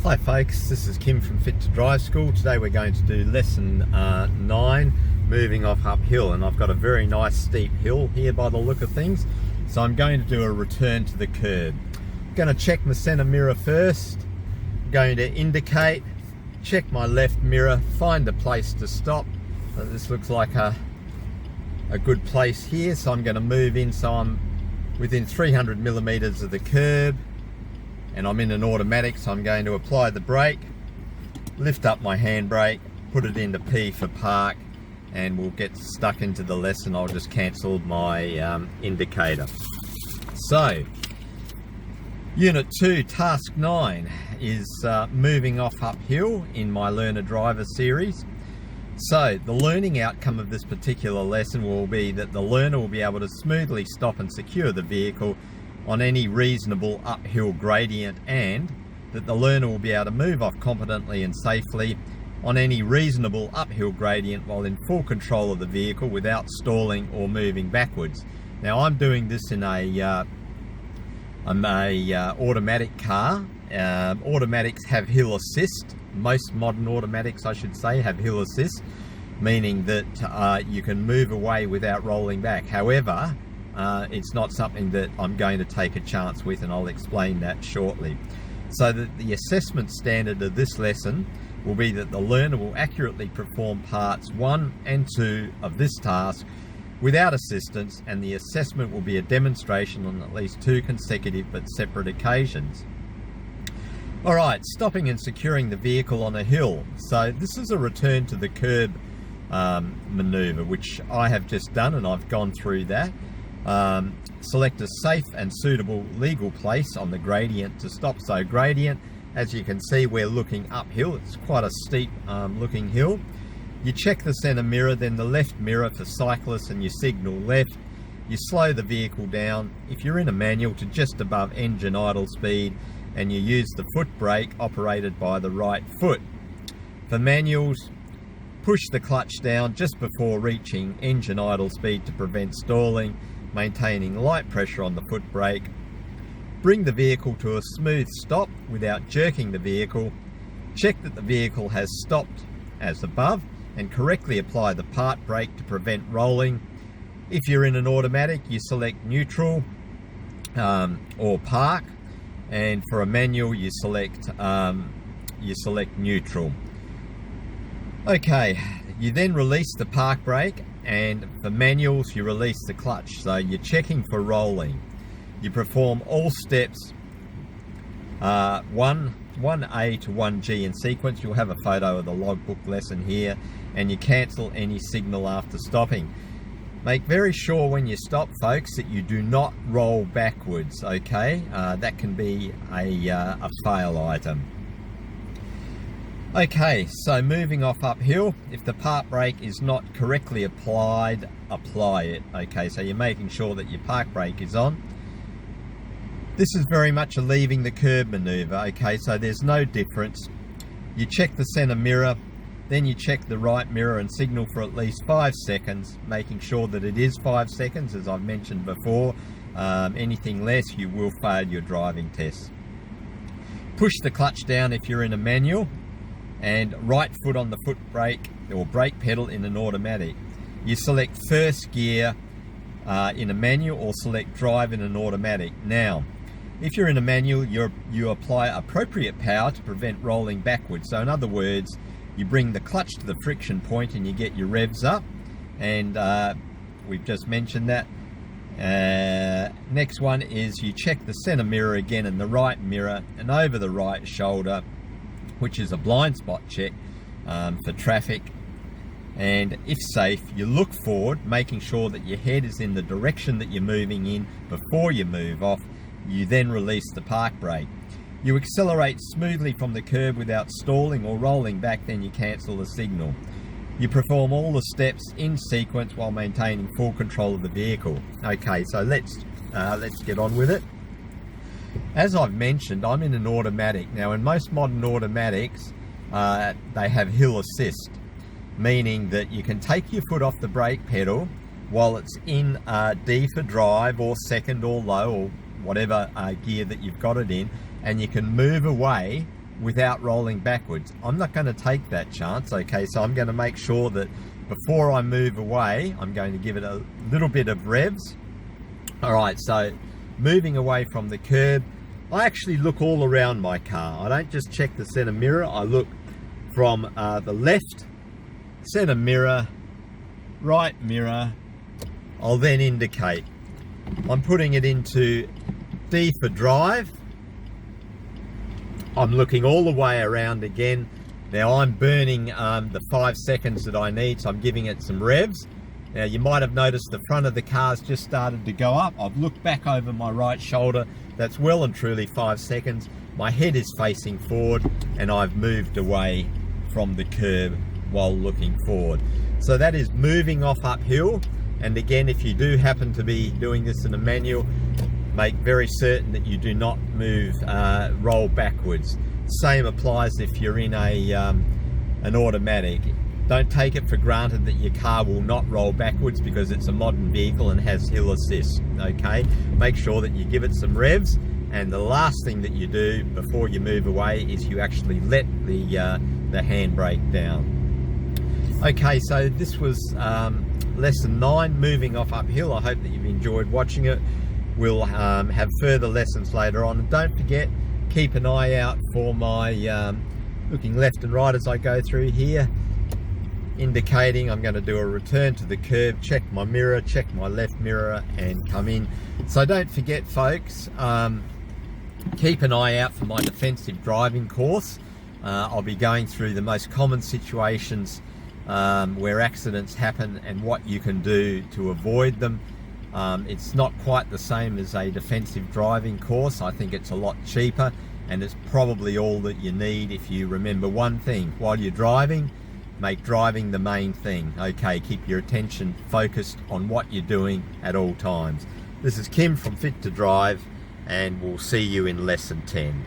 Hi folks, this is Kim from Fit to Drive School. Today we're going to do lesson 9, moving off uphill, and I've got a very nice steep hill here by the look of things, so I'm going to do a return to the curb. I'm going to check my center mirror first, I'm going to indicate, check my left mirror, find a place to stop. This looks like a good place here, so I'm going to move in so I'm within 300 millimeters of the curb. And I'm in an automatic, so I'm going to apply the brake, lift up my handbrake, put it into P for park, and we'll get stuck into the lesson. I'll just cancel my indicator. So, Unit 2, Task 9 is moving off uphill in my Learner Driver series. So, the learning outcome of this particular lesson will be that the learner will be able to smoothly stop and secure the vehicle on any reasonable uphill gradient, and that the learner will be able to move off competently and safely on any reasonable uphill gradient while in full control of the vehicle without stalling or moving backwards. Now I'm doing this in a automatic car. Automatics have hill assist. Most modern automatics, I should say, have hill assist, meaning that you can move away without rolling back. However, it's not something that I'm going to take a chance with, and I'll explain that shortly. So that the assessment standard of this lesson will be that the learner will accurately perform parts 1 and 2 of this task without assistance, and the assessment will be a demonstration on at least 2 consecutive but separate occasions. Alright, stopping and securing the vehicle on a hill. So this is a return to the curb maneuver, which I have just done, and I've gone through that. Select a safe and suitable legal place on the gradient to stop. So gradient, as you can see, we're looking uphill. It's quite a steep looking hill. You check the center mirror, then the left mirror for cyclists, and you signal left. You slow the vehicle down, if you're in a manual, to just above engine idle speed, and you use the foot brake operated by the right foot. For manuals, push the clutch down just before reaching engine idle speed to prevent stalling, maintaining light pressure on the foot brake. Bring the vehicle to a smooth stop without jerking the vehicle. Check that the vehicle has stopped as above, and correctly apply the part brake to prevent rolling. If you're in an automatic, you select neutral or park, and for a manual you select neutral. Okay, you then release the park brake, and for manuals you release the clutch. So you're checking for rolling. You perform all steps 1A to 1G in sequence. You'll have a photo of the logbook lesson here, and you cancel any signal after stopping. Make very sure when you stop, folks, that you do not roll backwards, okay? That can be a fail item. Okay, so moving off uphill, if the park brake is not correctly applied, apply it. Okay, so you're making sure that your park brake is on. This is very much a leaving the curb maneuver, okay, so there's no difference. You check the center mirror, then you check the right mirror and signal for at least 5 seconds, making sure that it is 5 seconds, as I've mentioned before. Anything less, you will fail your driving test. Push the clutch down if you're in a manual, and right foot on the foot brake or brake pedal in an automatic. You select first gear in a manual, or select drive in an automatic. Now, if you're in a manual, you apply appropriate power to prevent rolling backwards. So in other words, you bring the clutch to the friction point and you get your revs up, and we've just mentioned that. Next one is you check the center mirror again and the right mirror and over the right shoulder, which is a blind spot check for traffic. And if safe, you look forward, making sure that your head is in the direction that you're moving in before you move off. You then release the park brake. You accelerate smoothly from the curb without stalling or rolling back, then you cancel the signal. You perform all the steps in sequence while maintaining full control of the vehicle. Okay, so let's get on with it. As I've mentioned, I'm in an automatic. Now, in most modern automatics, they have hill assist, meaning that you can take your foot off the brake pedal while it's in D for drive or second or low or whatever gear that you've got it in, and you can move away without rolling backwards. I'm not going to take that chance, okay? So I'm going to make sure that before I move away, I'm going to give it a little bit of revs. All right, so moving away from the curb, I actually look all around my car. I don't just check the center mirror. I look from the left, center mirror, right mirror. I'll then indicate. I'm putting it into D for drive. I'm looking all the way around again. Now I'm burning the 5 seconds that I need, so I'm giving it some revs. Now you might have noticed the front of the car's just started to go up. I've looked back over my right shoulder. That's well and truly 5 seconds. My head is facing forward and I've moved away from the curb while looking forward. So that is moving off uphill. And again, if you do happen to be doing this in a manual, make very certain that you do not move, roll backwards. Same applies if you're in an automatic. Don't take it for granted that your car will not roll backwards because it's a modern vehicle and has hill assist, okay? Make sure that you give it some revs, and the last thing that you do before you move away is you actually let the handbrake down. Okay, so this was lesson 9, moving off uphill. I hope that you've enjoyed watching it. We'll have further lessons later on, and don't forget, keep an eye out for my looking left and right as I go through here, indicating I'm going to do a return to the curb, check my mirror, check my left mirror, and come in. So don't forget, folks, keep an eye out for my defensive driving course. I'll be going through the most common situations where accidents happen and what you can do to avoid them. It's not quite the same as a defensive driving course. I think it's a lot cheaper, and it's probably all that you need if you remember one thing: while you're driving, make driving the main thing. Okay, keep your attention focused on what you're doing at all times. This is Kim from Fit to Drive, and we'll see you in lesson 10.